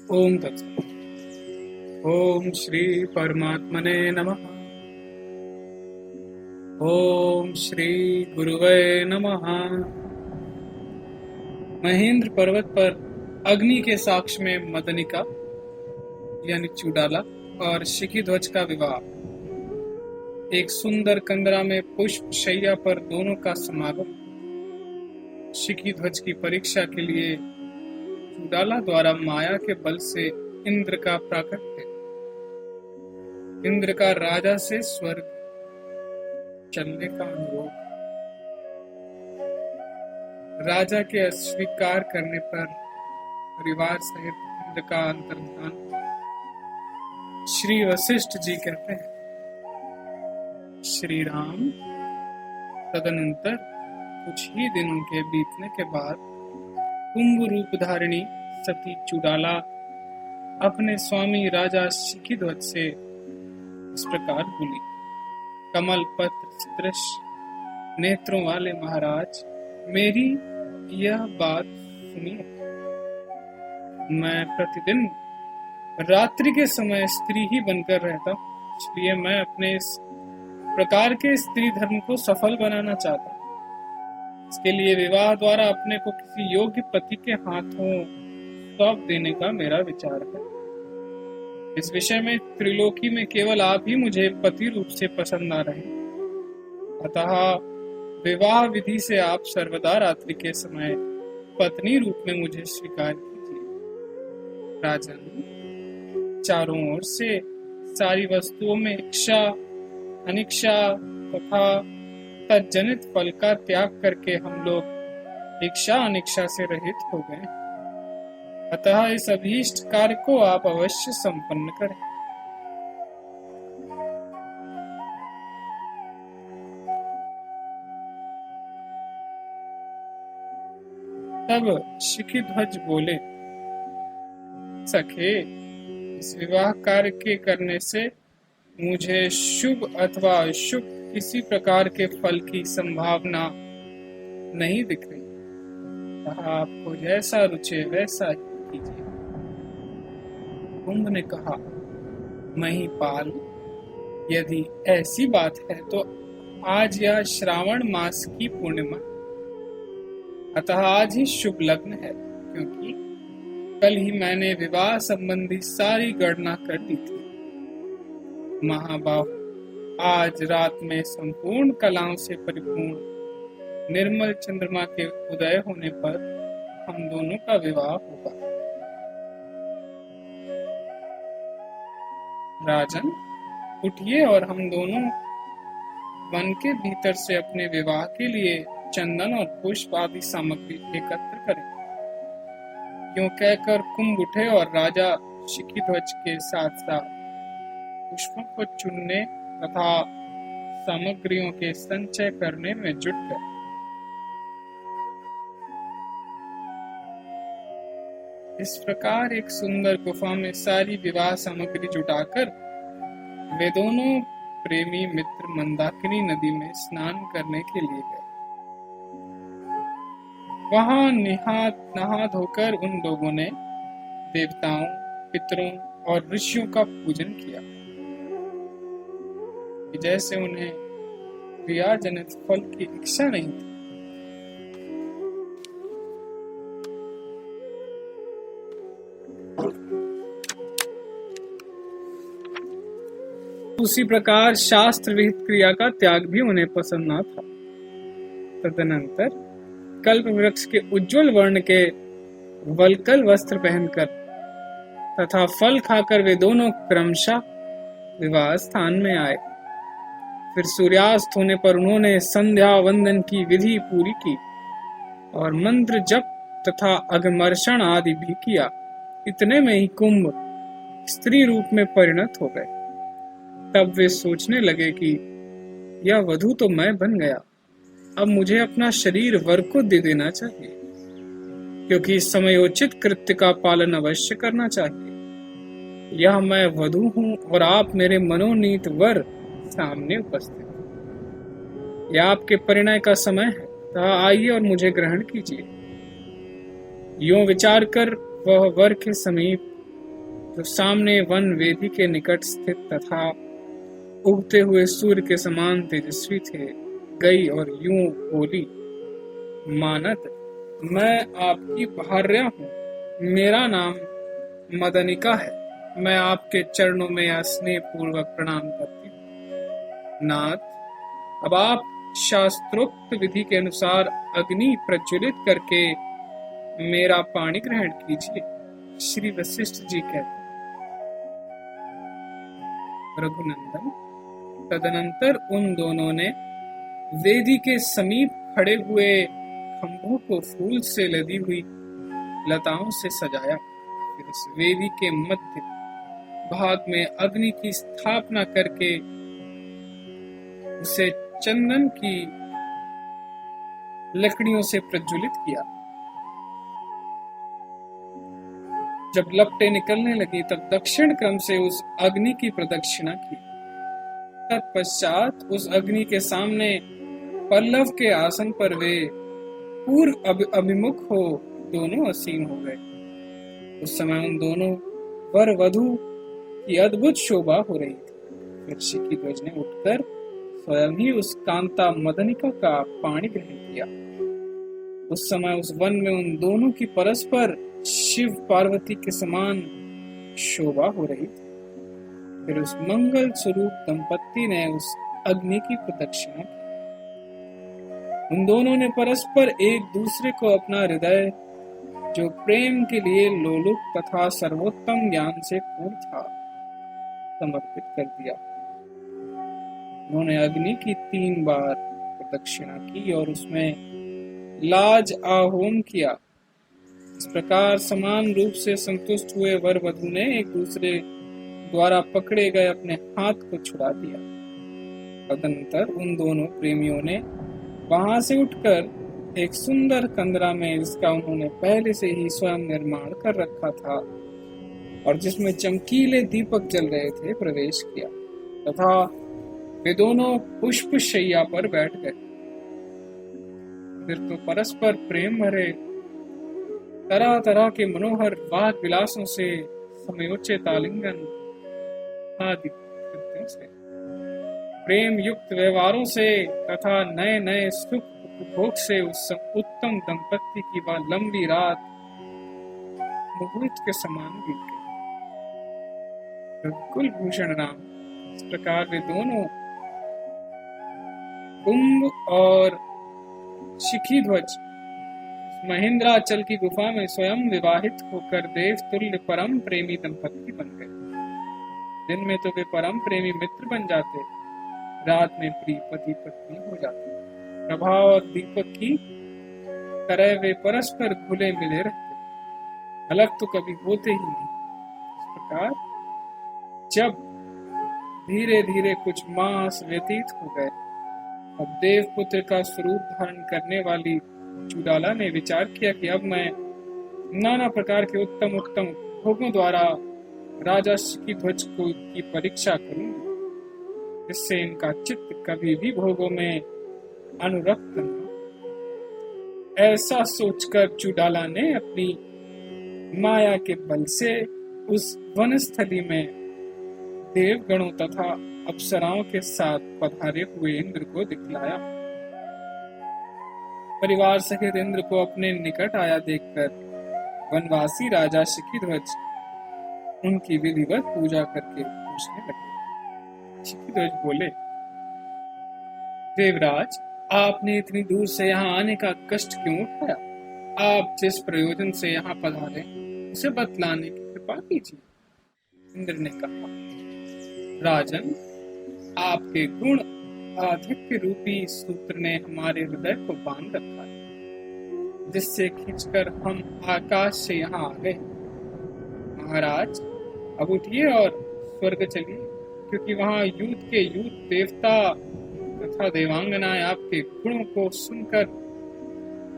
ओम तत्सत। ओम श्री परमात्मने नमः। ओम श्री गुरुवे नमः। महेंद्र पर्वत पर अग्नि के साक्ष में मदनिका यानी चूडाला और शिखी ध्वज का विवाह। एक सुंदर कंदरा में पुष्प शैया पर दोनों का समागम। शिखी ध्वज की परीक्षा के लिए चूडाला द्वारा माया के बल से इंद्र का प्राकट्य। इंद्र का राजा से स्वर्ग चलने का अनुरोध। राजा के अस्वीकार करने पर परिवार सहित इंद्र का अंतर्धान। श्री वशिष्ठ जी कहते हैं, श्री राम तदनंतर कुछ ही दिनों के बीतने के बाद कुंभ रूप धारिणी सती चूडाला अपने स्वामी राजा शिखीध्वज से इस प्रकार बोली। कमल पत्र सदृश नेत्रों वाले महाराज, मेरी यह बात सुनिए। मैं प्रतिदिन रात्रि के समय स्त्री ही बनकर रहता हूँ, इसलिए मैं अपने इस प्रकार के स्त्री धर्म को सफल बनाना चाहता हूँ। इसके लिए विवाह द्वारा अपने को किसी योग्य पति के हाथों सौंप देने का मेरा विचार है। इस विषय में त्रिलोकी में केवल आप ही मुझे पति रूप से पसंद आ रहे हैं। अतः विवाह विधि से आप सर्वदा रात्रि के समय पत्नी रूप में मुझे स्वीकार कीजिए। राजन, चारों ओर से सारी वस्तुओं में इच्छा अनिच्छा तथा तज्जनित फल का त्याग करके हम लोग इच्छा अनिच्छा से रहित हो गए। अतः इस अभीष्ट कार्य को आप अवश्य संपन्न करें। तब शिखीध्वज बोले, सखे, इस विवाह कार्य के करने से मुझे शुभ अथवा अशुभ किसी प्रकार के फल की संभावना नहीं दिख रही। आपको जैसा रुचे वैसा ही कीजिए। कुंभ ने कहा, महीपाल, यदि ऐसी बात है तो आज यह श्रावण मास की पूर्णिमा, अतः आज ही शुभ लग्न है, क्योंकि कल ही मैंने विवाह संबंधी सारी गणना कर दी थी। महाबाहु, आज रात में संपूर्ण कलाओं से परिपूर्ण निर्मल चंद्रमा के उदय होने पर हम दोनों का विवाह होगा। राजन, उठिए और हम दोनों वन के भीतर से अपने विवाह के लिए चंदन और पुष्प आदि सामग्री एकत्र करें। यूं कहकर कुंभ उठे और राजा शिखीध्वज के साथ साथ पुष्पों को चुनने तथा सामग्रियों के संचय करने में जुट गए। इस प्रकार एक सुंदर गुफा में सारी विवाह सामग्री जुटाकर वे दोनों प्रेमी मित्र मंदाकिनी नदी में स्नान करने के लिए गए। वहां नहा धोकर उन लोगों ने देवताओं, पितरों और ऋषियों का पूजन किया, जैसे उन्हें क्रिया जनित फल की इच्छा नहीं थी। उसी प्रकार शास्त्र विहित क्रिया का त्याग भी उन्हें पसंद न था। तदनंतर कल्प वृक्ष के उज्जवल वर्ण के वल्कल वस्त्र पहनकर तथा फल खाकर वे दोनों क्रमशः विवाह स्थान में आए। फिर सूर्यास्त होने पर उन्होंने संध्या वंदन की विधि पूरी की और मंत्र जप तथा अगमर्षण आदि भी किया। इतने में ही कुंभ स्त्री रूप में परिणत हो गए। तब वे सोचने लगे कि यह वधू तो मैं बन गया, अब मुझे अपना शरीर वर को दे देना चाहिए, क्योंकि समयोचित कृत्य का पालन अवश्य करना चाहिए। यह मैं वधू हूँ और आप मेरे मनोनीत वर सामने उपस्थित। यह आपके परिणय का समय है, तो आइए और मुझे ग्रहण कीजिए। यूं विचार कर वह वर के समीप जो सामने वन वेदी के निकट स्थित तथा उगते हुए सूर्य के समान तेजस्वी थे, गई और यूं बोली, मानद, मैं आपकी भार्या हूँ। मेरा नाम मदनिका है। मैं आपके चरणों में यह स्नेह पूर्वक प्रणाम करती हूँ। नाथ, अब आप शास्त्रोक्त विधि के अनुसार अग्नि प्रज्वलित करके मेरा पानी ग्रहण कीजिए। श्री वशिष्ठ जी कहते हैं। रघुनंदन, तदनंतर उन दोनों ने वेदी के समीप खड़े हुए खंभों को फूल से लदी हुई लताओं से सजाया। फिर उस वेदी के मध्य भाग में अग्नि की स्थापना करके उसे चंदन की लकड़ियों से प्रज्वलित किया। जब लपटें निकलने लगी तब दक्षिण क्रम से उस अग्नि की प्रदक्षिणा की। तत्पश्चात उस अग्नि के सामने पल्लव के आसन पर वे पूर्व अभिमुख हो दोनों आसीन हो गए। उस समय उन दोनों वर वधू की अद्भुत शोभा हो रही थी। फिर शिखीध्वज ने उठकर स्वयं ही उस कांता मदनिका का पाणी ग्रहण किया। उस समय उस वन में उन दोनों की परस्पर शिव पार्वती के समान शोभा हो रही थी। फिर उस मंगल स्वरूप दंपत्ति ने उस अग्नि की प्रदक्षिणा की। उन दोनों ने परस्पर एक दूसरे को अपना हृदय, जो प्रेम के लिए लोलुप तथा सर्वोत्तम ज्ञान से पूर्ण था, समर्पित कर दिया। उन्होंने अग्नि की 3 बार प्रदक्षिणा की और उसमें लाज आहोम किया। इस प्रकार समान रूप से संतुष्ट हुए वर वधू ने एक दूसरे द्वारा पकड़े गए अपने हाथ को छुड़ा दिया। तदनंतर उन दोनों प्रेमियों ने वहां से उठकर एक सुंदर कंदरा में, जिसका उन्होंने पहले से ही स्वयं निर्माण कर रखा था और जिसमें चमकीले दीपक जल रहे थे, प्रवेश किया तथा वे दोनों पुष्प शैया पर बैठ गए। फिर तो परस्पर प्रेम भरे तरह तरह के मनोहर वाद विलासों से, समयोचित आलिंगन आदि कृत्यों से, प्रेम युक्त व्यवहारों से तथा नए नए सुख उपभोग से उस उत्तम दंपत्ति की वह लंबी रात मुहूर्त के समान बीत गई। कुलभूषण राम, इस प्रकार वे दोनों कुंभ और शिखीध्वज महेंद्राचल की गुफा में स्वयं विवाहित होकर देव तुल्य परम प्रेमी दंपत्ति बन गए। दिन में तो वे परम प्रेमी मित्र बन जाते, रात में प्रिय पति पत्नी हो जाते। प्रभा और दीपक की तरह वे परस्पर घुले मिले रहते, अलग तो कभी होते ही नहीं। इस प्रकार जब धीरे धीरे कुछ मास व्यतीत हो गए, अब देवपुत्र का स्वरूप धारण करने वाली चुड़ाला ने विचार किया कि अब मैं नाना प्रकार के उत्तम उत्तम भोगों द्वारा राजा शिखीध्वज की परीक्षा करूंगी, जिससे इनका चित्त कभी भी भोगों में अनुरक्त न। ऐसा सोचकर चुड़ाला ने अपनी माया के बल से उस वनस्थली में देवगणों तथा अप्सराओं के साथ पधारे हुए इंद्र को दिखलाया। परिवार सहित इंद्र को अपने निकट आया देखकर वनवासी राजा शिखीध्वज उनकी विधिवत पूजा करके पूछने लगे। शिखीध्वज बोले, देवराज, आपने इतनी दूर से यहाँ आने का कष्ट क्यों उठाया? आप जिस प्रयोजन से यहाँ पधारे उसे बतलाने की कृपा कीजिए। इंद्र ने कहा, राजन, आपके गुण आधिक्य रूपी सूत्र ने हमारे हृदय को बांध रखा है, जिससे खींचकर हम आकाश से यहाँ आ गए। महाराज, अब उठिए और स्वर्ग चलिए, क्योंकि वहाँ यूथ के यूथ देवता तथा देवांगनाएं आपके गुणों को सुनकर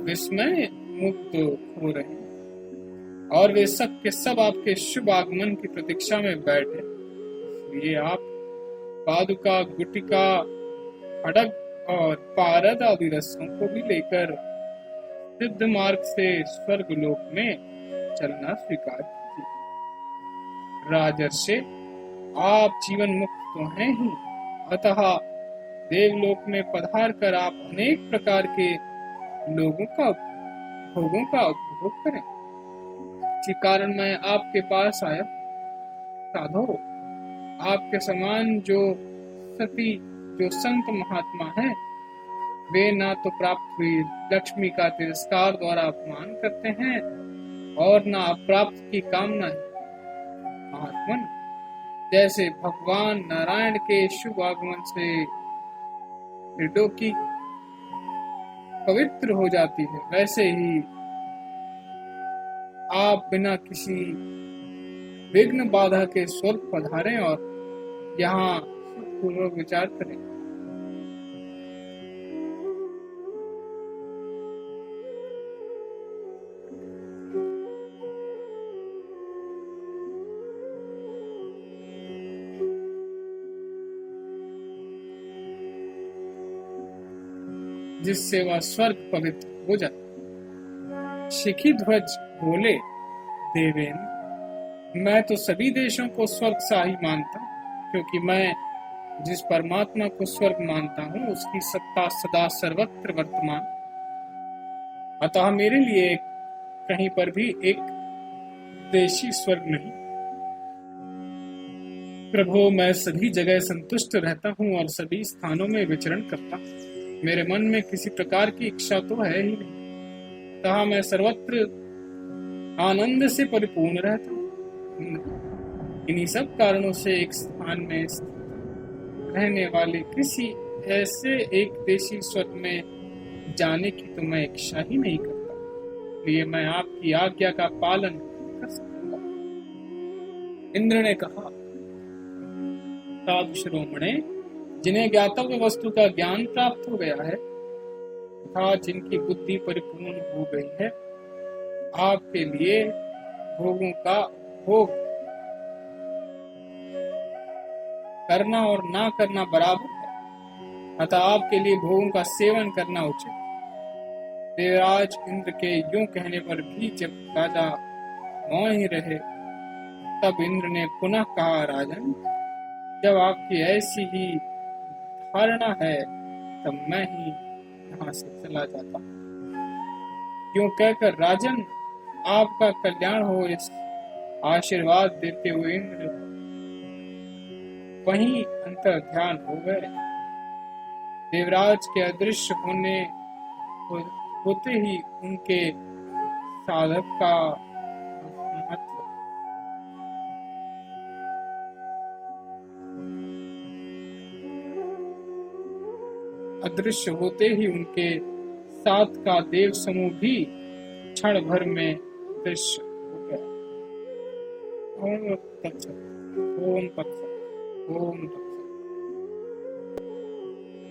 विस्मय मुक्त हो रहे हैं और वे सब के सब आपके शुभ आगमन की प्रतीक्षा में बैठे। इसलिए आप पादुका, गुटिका, खड्ग और पारद आदि रस्सों को भी लेकर सिद्ध मार्ग से स्वर्ग लोक में चलना स्वीकार कीजिए। राजर्षि, आप जीवन मुक्त तो हैं ही, अतः देवलोक में पधार कर आप अनेक प्रकार के भोगों का उपभोग करें। इसी कारण मैं आपके पास आया। साधो, आपके समान जो संत महात्मा हैं, वे ना तो प्राप्त हुई लक्ष्मी का तिरस्कार द्वारा अपमान करते हैं और ना अप्राप्त की कामना है। महात्मन, जैसे भगवान नारायण के शुभ आगमन से त्रिलोकी पवित्र हो जाती है, वैसे ही आप बिना किसी विघ्न बाधा के स्वर्ग पधारें और यहाँ पूर्वक विचार करें। जिससे वह स्वर्ग पवित्र हो जाए। शिखी ध्वज बोले, देवेंद्र, मैं तो सभी देशों को स्वर्ग सा ही मानता हूँ, क्योंकि मैं जिस परमात्मा को स्वर्ग मानता हूँ उसकी सत्ता सदा सर्वत्र वर्तमान। अतः मेरे लिए कहीं पर भी एक देशी स्वर्ग नहीं। प्रभु, मैं सभी जगह संतुष्ट रहता हूँ और सभी स्थानों में विचरण करता हूँ। मेरे मन में किसी प्रकार की इच्छा तो है ही नहीं, अतः मैं सर्वत्र आनंद से परिपूर्ण रहता हूँ। इन्हीं सब कारणों से एक स्थान में रहने वाले किसी ऐसे एक देशी स्वर्ग में जाने की तो मैं इच्छा ही नहीं करता, इसलिए मैं आपकी आज्ञा का पालन कर सकूंगा। इंद्र ने कहा, साधु शिरोमणे, जिन्हें ज्ञातव्य वस्तु का ज्ञान प्राप्त हो गया है तथा जिनकी बुद्धि परिपूर्ण हो गई है, आपके लिए भोगों का भोग करना और ना करना बराबर है, अतः आपके लिए भोगों का सेवन करना उचित। देवराज इंद्र के यूं कहने पर भी जब राजा मौन ही रहे, तब इंद्र ने पुनः कहा, राजन, जब आपकी ऐसी ही धारणा है तब मैं ही यहाँ से चला जाता हूँ। यूं कहकर राजन, आपका कल्याण हो, इस आशीर्वाद देते हुए इंद्र वहीं अंतर ध्यान हो गए। देवराज के अदृश्य होते ही उनके साधक का महत्व अदृश्य होते ही उनके साथ का देव समूह भी क्षण भर में दृश्य हो गया। ओम तत्सत, ओम तत्सत, ओम तत्सत।